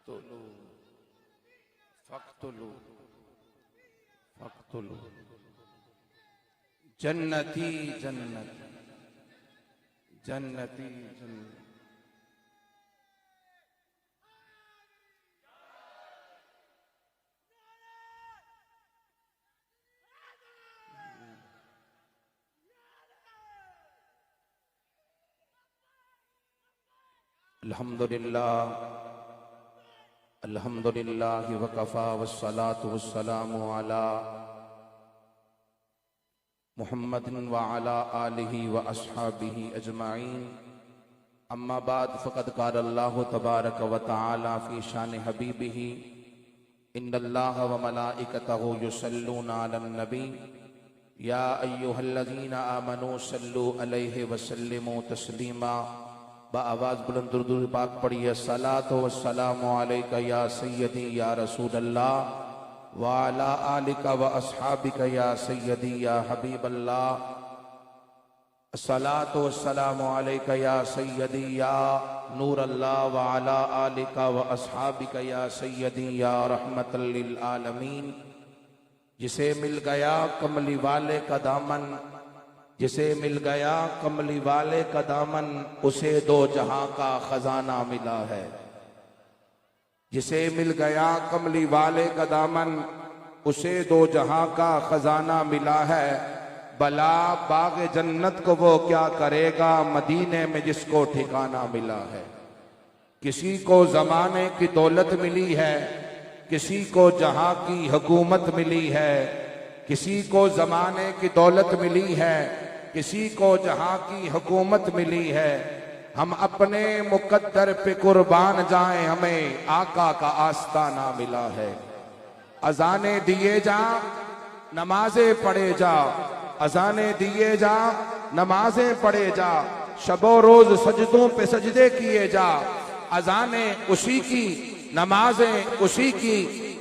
फक्तुलू फक्तुलू फक्तुलू जन्नती जन्नती जन्नती जन्नती। अल्हम्दुलिल्लाह अल्हम्दुलिल्लाह वकफ़ा वस्सलातु वस्सलामु अला मुहम्मदिन व अला आलिहि व अस्हाबिहि अजमाइन। अम्मा बाद फ़क़द क़ाल अल्लाहु तबारक व तआला फ़ी शान हबीबिहि इन्नल्लाह व मलाइकतहु युसल्लूना अलन नबी या अय्युहल्लज़ीना आमनू सल्लू अलैहि व सल्लिमू तस्लीमा। आवाज बुलंद दुरूद पाक पढ़िए। सलातो वस्सलामु अलैका या सय्यदी या रसूल अल्लाह व अला आलिका व अस्हाबिका या सय्यदी या हबीब अल्लाह। सलातो वस्सलामु अलैका या सय्यदी या नूर अल्लाह व अला आलिका व अस्हाबिका या सय्यदी या रहमतल लिल आलमीन। जिसे मिल गया कमली वाले का दामन, जिसे मिल गया कमली वाले का दामन, उसे दो जहां का खजाना मिला है। जिसे मिल गया कमली वाले का दामन, उसे दो जहां का खजाना मिला है। भला बाग जन्नत को वो क्या करेगा, मदीने में जिसको ठिकाना मिला है। किसी को जमाने की दौलत मिली है, किसी को जहां की हुकूमत मिली है। किसी को जमाने की दौलत मिली है, किसी को जहां की हुकूमत मिली है। हम अपने मुकद्दर पे कुर्बान जाएं, हमें आका का आस्ताना मिला है। अजाने दिए जा नमाजें पढ़े जा, अजाने दिए जा नमाजें पढ़े जा। शबो रोज सजदों पे सजदे किए जा। अजाने उसी की नमाजें उसी की,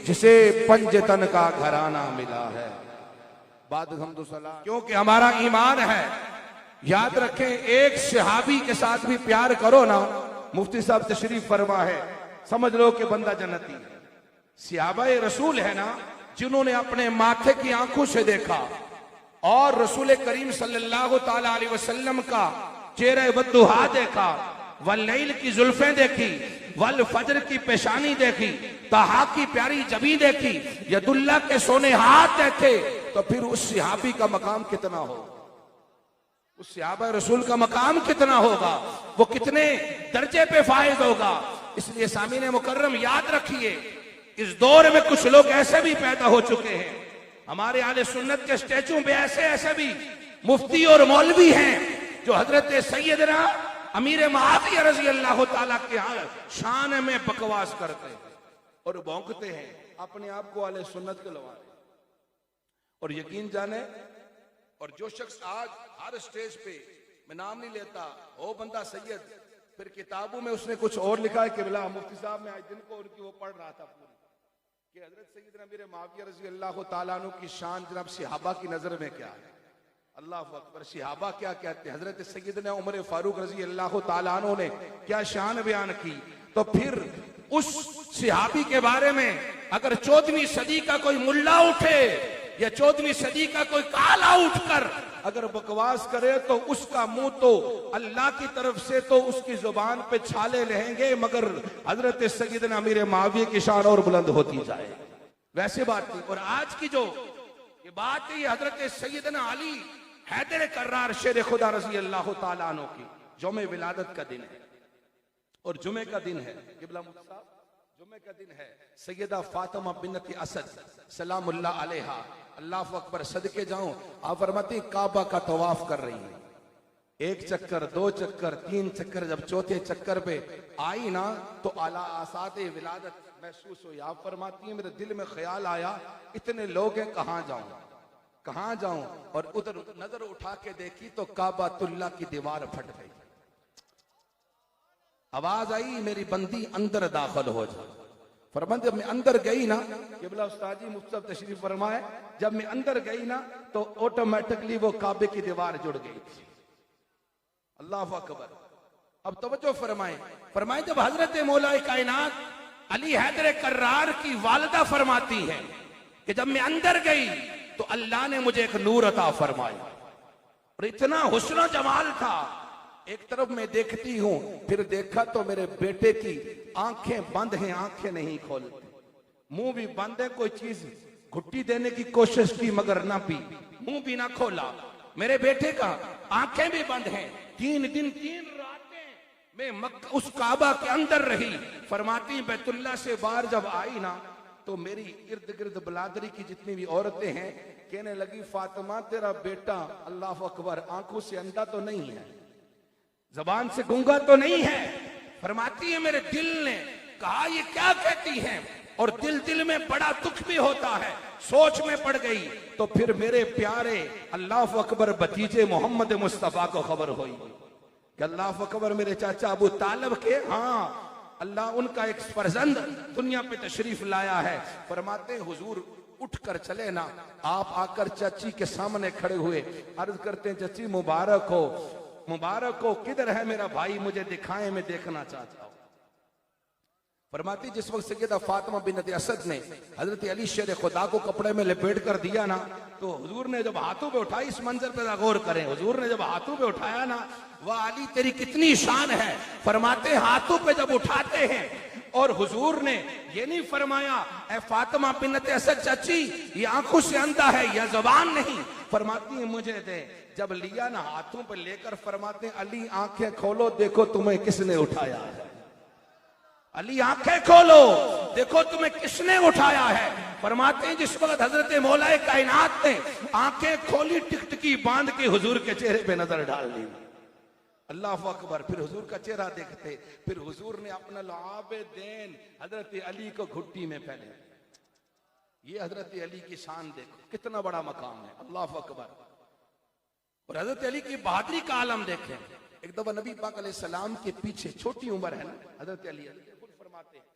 जिसे पंजतन का घराना मिला है। क्योंकि हमारा ईमान है। याद रखें, एक सहाबी के साथ भी प्यार करो ना, मुफ्ती साहब तशरीफ फरमा है, समझ लो कि बंदा जन्नती है। सहाबाए रसूल है ना, जिन्होंने अपने माथे की आंखों से देखा और रसूल करीम सल्लल्लाहु ताला अलैहि वसल्लम का चेहरे वद्दुहा देखा, वल्लैल की जुल्फें देखी, वल फजर की पेशानी देखी, तहा की प्यारी जबी देखी, यदुल्ला के सोने हाथ देखे, तो फिर उस सहाबी का मकाम कितना हो, उस सहाबा रसूल का मकाम कितना होगा, वो कितने दर्जे पे फायद होगा। इसलिए सामीने मुकर्रम याद रखिए, इस दौर में कुछ लोग ऐसे भी पैदा हो चुके हैं। हमारे आले सुन्नत के स्टैचू में ऐसे ऐसे भी मुफ्ती और मौलवी हैं जो हजरत सैयदना अमीर मुआविया रजी अल्लाह ताला के शान में बकवास करते हैं और भौंकते हैं, अपने आप को आले सुन्नत के लवा। और यकीन जाने, और जो शख्स आज हर स्टेज पे, मैं नाम नहीं लेता, ओ बंदा सैयद, फिर किताबों में उसने कुछ और लिखा है कि बिला मुफ्ती साहब मैं आज दिन को उनकी वो पढ़ रहा था पूरी, कि हजरत सैयदना अमीर मुआविया रजी अल्लाह ताला अन्हु की शान जनाब सहाबा की नजर में क्या है। अल्लाह अकबर, सहाबा क्या कहते हैं, हजरत सैयदना उमर फारूक रजी अल्लाह ताला अन्हु ने क्या शान बयान की। तो फिर उस सहाबी के बारे में अगर 14वीं सदी का कोई मुल्ला उठे या 14वीं सदी का कोई काला उठकर अगर बकवास करे, तो उसका मुंह तो अल्लाह की तरफ से तो उसकी जुबान पे छाले रहेंगे, मगर हजरत सैयदना अमीर मुआविया की शान और बुलंद होती जाए। वैसे बात नहीं। और आज की जो ये बात है, ये हजरत सैयदना अली हैदर कर्रार शेर खुदा रजी अल्लाह ताला अन्हु की जुमे विलादत का दिन है और जुमे का दिन है। किबला मुफ्ती साहब, जुमे का दिन है। सैयदा फातिमा बिन्नत असद सलामुल्लाह अलैहा, अल्लाह अकबर, सदके जाऊं, आप फरमाती काबा का तवाफ कर रही है। एक चक्कर, दो चक्कर, तीन चक्कर, जब चौथे चक्कर पे आई ना, तो आला आसाते विलादत महसूस हुई। आप फरमाती है, मेरे दिल में ख्याल आया, इतने लोग हैं, कहां जाऊं कहां जाऊं। और उधर नजर उठा के देखी तो काबातुल्लाह की दीवार फट गई। आवाज आई, मेरी बंदी अंदर दाखिल हो जा। फरमाते जब मैं अंदर गई ना, किबला उस्ताद जी मुफ्ती साहब तशरीफ फरमाए, जब मैं अंदर गई ना, तो ऑटोमेटिकली वो काबे की दीवार जुड़ गई थी। अल्लाह अकबर। अब तवज्जो फरमाए, जब हजरत मौला कायनात अली हैदर कर्रार की वालिदा फरमाती है कि जब मैं अंदर गई तो अल्लाह ने मुझे एक नूर अता फरमाया और इतना हुस्न जमाल था। एक तरफ मैं देखती हूं, फिर देखा तो मेरे बेटे की आंखें बंद हैं, आंखें नहीं खोलती, मुंह भी बंद है, कोई चीज घुट्टी देने की कोशिश की मगर ना पी, मुंह भी ना खोला। मेरे बेटे का आंखें भी बंद हैं। 3 दिन 3 रातें मैं उस काबा के अंदर रही। फरमाती बैतुल्ला से बाहर जब आई ना तो मेरी इर्द गिर्द बलादरी की जितनी भी औरतें हैं कहने लगी, फातिमा तेरा बेटा अल्लाह अकबर आंखों से अंधा तो नहीं है, जबान से गूंगा तो नहीं है। फरमाती है मेरे दिल ने कहा ये क्या कहती है, और दिल में बड़ा दुख भी होता है। सोच में पड़ गई तो फिर मेरे प्यारे अल्लाह अकबर भतीजे मोहम्मद मुस्तफा को खबर हुई कि अल्लाह अकबर मेरे चाचा अबू तालिब के, हाँ अल्लाह उनका एक फर्जंद दुनिया पे तशरीफ लाया है। फरमाते हुजूर उठ कर चले ना, आप आकर चाची के सामने खड़े हुए, अर्ज करते हैं चाची मुबारक हो, मुबारक हो, किधर है मेरा भाई, मुझे दिखाएं, मैं देखना चाहता हूं। फरमाती जिस वक्त सैयदा फातिमा बिन्त असद ने हजरत अली शेर खुदा को कपड़े में लपेट कर दिया ना, तो हुजूर ने जब हाथों पे उठाई, इस मंजर पे गौर करें, हुजूर ने जब हाथों पे उठाया ना, वाह अली तेरी कितनी शान है। फरमाते हाथों पे जब उठाते हैं और हुजूर ने ये नहीं फरमाया ए फातिमा बिन्त असद चाची ये आंखों से अंधा है या जबान नहीं, फरमाती है मुझे दे। जब लिया ना हाथों पे लेकर फरमाते अली आंखें खोलो, देखो तुम्हें किसने उठाया है, अली आंखें खोलो देखो तुम्हें किसने उठाया है। फरमाते हैं जिस वक्त हजरत मौलाए कायनात ने आंखें खोली, टिकटिकी बांध के हुजूर के चेहरे पे नजर डाल दी, अल्लाह अकबर। फिर हुजूर का चेहरा देखते, फिर हुजूर ने अपना आबेदैन हजरत अली को घुट्टी में पहने। ये हजरत अली की शान देखो, कितना बड़ा मकाम है, अल्लाह अकबर। और हजरत अली की बहादुरी का आलम देखें। एक दफा नबी पाक अलैहिस्सलाम के पीछे, छोटी उम्र है ना हजरत अली, फरमाते हैं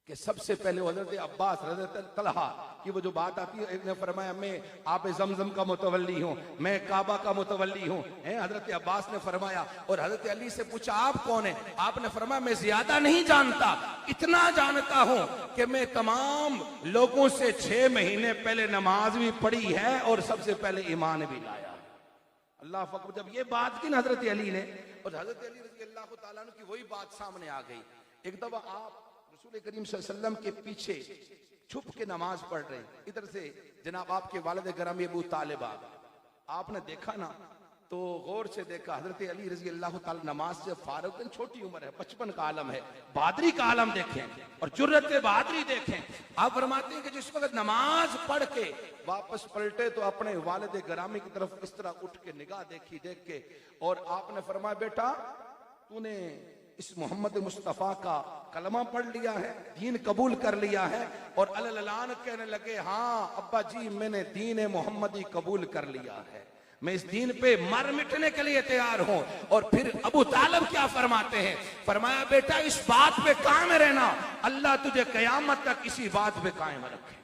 कि सबसे पहले हजरत अब्बास, हजरत तलहा की वो जो बात आती है, एक ने फरमाया मैं आप जमजम का मुतवल्ली हूँ, मैं काबा का मुतवल्ली हूँ। हजरत अब्बास ने फरमाया, और हजरत अली से पूछा आप कौन है, आपने फरमाया मैं ज्यादा नहीं जानता, इतना जानता हूँ कि मैं तमाम लोगों से 6 महीने पहले नमाज भी पढ़ी है और सबसे पहले ईमान भी लाया। अल्लाह अकबर। जब ये बात की ना हजरत अली ने, और हजरत अली रज़ी अल्लाह तआला अन्हु की वही बात सामने आ गई। एक दफा आप रसूल करीम सल्लल्लाहु अलैहि वसल्लम के पीछे छुप के नमाज पढ़ रहे, इधर से जनाब आपके वालिद गिरामी अबू तालिब, आपने देखा ना तो गौर से देखा हजरत अली रज़ी अल्लाह तआला नमाज से फारूक, छोटी उम्र है, 55 का आलम है, बहादुरी का आलम देखें और जुर्रत बहादुरी देखें। आप फरमाते हैं कि जिस वक्त नमाज पढ़ के वापस पलटे तो अपने वालिद गिरामी की तरफ इस तरह उठ के निगाह देखी, देख के, और आपने फरमाया बेटा तूने इस मोहम्मद मुस्तफा का कलमा पढ़ लिया है, दीन कबूल कर लिया है। और अललान कहने लगे हाँ अब्बा जी मैंने दीन मोहम्मदी कबूल कर लिया है, मैं इस दीन पे मर मिटने के लिए तैयार हूं। और फिर अबू तालिब क्या फरमाते हैं, फरमाया बेटा इस बात पे कायम रहना, अल्लाह तुझे कयामत तक इसी बात पे कायम रखे।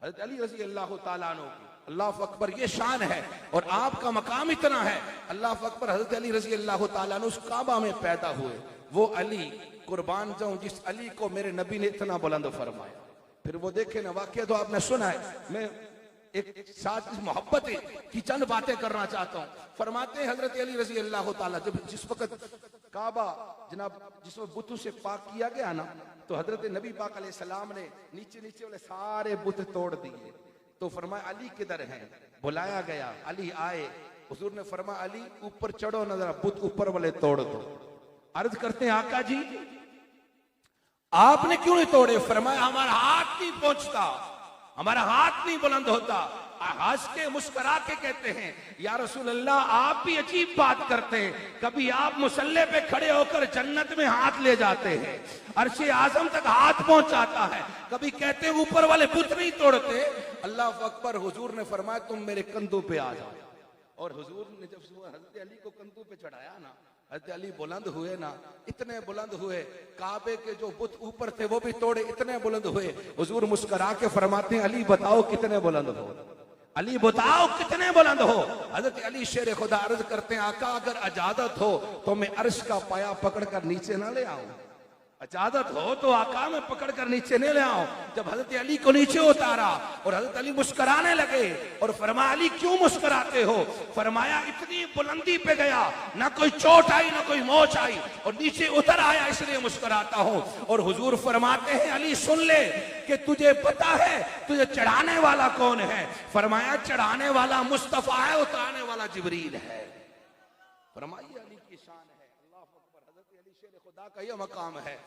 हज़रत अली रज़ी अल्लाह तआला अन्हु की, अल्लाह अकबर, ये शान है और आपका मकाम इतना है, अल्लाह अकबर। हज़रत अली रज़ी अल्लाह तआला अन्हु उस काबा में पैदा हुए, वो अली कुर्बान जाऊं जिस अली को मेरे नबी ने इतना बुलंद फरमाया। फिर वो देखे ना वाकया तो आपने सुना है, मैं एक साथ मोहब्बत की चंद बातें करना चाहता हूँ। फरमाते हैं हजरत अली रज़ी अल्लाह तआला, जब जिस वक्त काबा जनाब जिस वक्त बुतों से पाक किया गया ना, तो हजरत नबी पाक अलैहिस्सलाम ने नीचे नीचे वाले सारे बुत तोड़ दिए। तो फरमाया अली किधर हैं, बुलाया गया, अली आए, हुजूर ने फरमाया अली ऊपर चढ़ो ना, जरा बुत ऊपर वाले तोड़ दो। अर्ज करते हैं आका जी आपने क्यों नहीं तोड़े, फरमाया हमारा हाथ नहीं पहुंचता, हमारा हाथ नहीं बुलंद होता। हंस के मुस्कुरा के कहते हैं या रसूल अल्लाह आप भी अजीब बात करते हैं, कभी आप मुसल्ले पे खड़े होकर जन्नत में हाथ ले जाते हैं, अर्शे आजम तक हाथ पहुंचाता है, कभी कहते हैं ऊपर वाले बुत नहीं तोड़ते। अल्लाह अकबर। हुजूर ने फरमाया तुम मेरे कंधों पे आ जाओ, और हुजूर ने जब हजरत अली को कंधों पे चढ़ाया ना, हजरत अली बुलंद हुए ना, इतने बुलंद हुए, काबे के जो बुत ऊपर थे वो भी तोड़े, इतने बुलंद हुए। हुजूर मुस्कुरा के फरमाते हैं अली बताओ कितने बुलंद हो, अली बताओ कितने बुलंद हो। हजरत अली शेर खुदा अर्ज करते हैं आका अगर इजाजत हो तो मैं अर्श का पाया पकड़ कर नीचे ना ले आऊं, इजाजत हो तो आका में पकड़ कर नीचे नहीं ले आओ। जब हजरत अली को नीचे उतारा और हजरत अली मुस्कुराने लगे और फरमाया अली क्यों मुस्कुराते हो? फरमाया इतनी बुलंदी पे गया, ना कोई चोट आई ना कोई मोच आई और नीचे उतर आया इसलिए मुस्कुराता हूं। और हुजूर फरमाते हैं अली सुन ले कि तुझे पता है तुझे चढ़ाने वाला कौन है? फरमाया चढ़ाने वाला मुस्तफा है, उतारने वाला जिब्रील है। फरमाइए अली की शान है। अल्लाह अकबर। हजरत अली शेर खुदा का यह मकाम है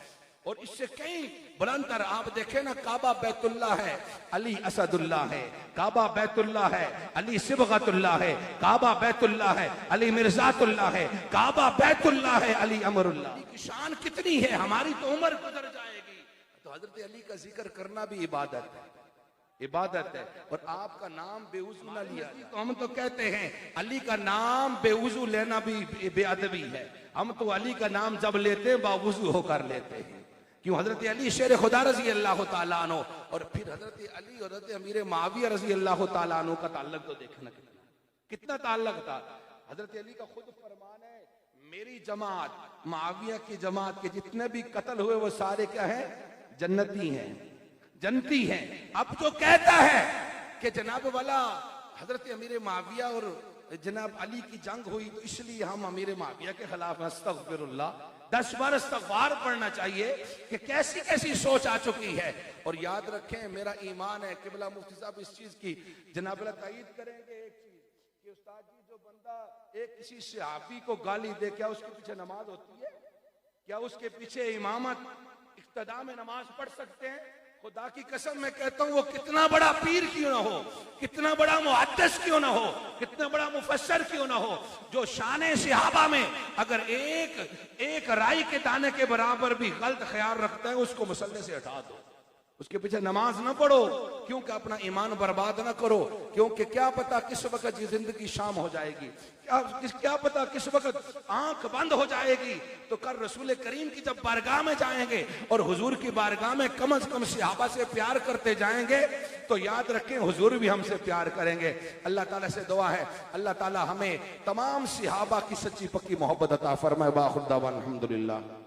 और इससे कई बुलंदतर आप देखें ना, काबा बैतुल्लाह है, अली असदुल्लाह है। काबा बैतुल्लाह है, अली सिबगतुल्लाह है। काबा बैतुल्लाह है, अली मिर्जातुल्लाह है। काबा बैतुल्लाह है, अली अमरुल्लाह। की शान कितनी है, हमारी तो उम्र गुजर जाएगी। तो हजरत अली का जिक्र करना भी इबादत है, इबादत है। और आपका नाम बेवजू ना लिया तो हम तो कहते हैं अली का नाम बेवजू लेना भी बेअदबी है। हम तो अली का नाम जब लेते हैं बावजू होकर लेते हैं। क्यों? हजरत अली शेर खुदा रजी अल्लाह तआला अन्हु और फिर हजरत अली और हजरत अमीर मुआविया रजी अल्लाह तआला अन्हु का ताल्लुक तो देखना कितना ताल्लुक था। हजरत अली का खुद फरमान है मेरी जमात मुआविया की जमात के जितने भी कत्ल हुए वो सारे क्या हैं? जन्नती हैं, जनती है। अब जो कहता है कि जनाब वाला हजरत अमीर मुआविया और जनाब अली की जंग हुई तो इसलिए हम अमीर मुआविया के खिलाफ अस्तगफिरुल्लाह 10 बार इस्तगफार पढ़ना चाहिए कि कैसी कैसी सोच आ चुकी है। और याद रखें मेरा ईमान है किबला मुफ्ती साहब इस चीज की जनाब वाला तायीद करेंगे एक चीज कि उस्ताद जी जो बंदा एक किसी सहाबी को गाली दे क्या उसके पीछे नमाज होती है? क्या उसके पीछे इमामत इक्तदा में नमाज पढ़ सकते हैं? खुदा की कसम मैं कहता हूं वो कितना बड़ा पीर क्यों ना हो, कितना बड़ा मुहद्दिस क्यों ना हो, कितना बड़ा मुफस्सर क्यों ना हो, जो शान सहाबा में अगर एक राई के दाने के बराबर भी गलत ख्याल रखता है उसको मुसल्ले से हटा दो, उसके पीछे नमाज ना पढ़ो। क्योंकि अपना ईमान बर्बाद ना करो। क्योंकि क्या पता किस वक्त ये जिंदगी शाम हो जाएगी, क्या पता किस वक्त आंख बंद हो जाएगी। तो कल रसूल करीम की जब बारगाह में जाएंगे और हुजूर की बारगाह में कम से कम सहाबा से प्यार करते जाएंगे तो याद रखें हुजूर भी हमसे प्यार करेंगे। अल्लाह ताला से दुआ है अल्लाह ताला हमें तमाम सहाबा की सच्ची पक्की मोहब्बत अता फरमाए। बाखुर दावाना अल्हम्दुलिल्लाह।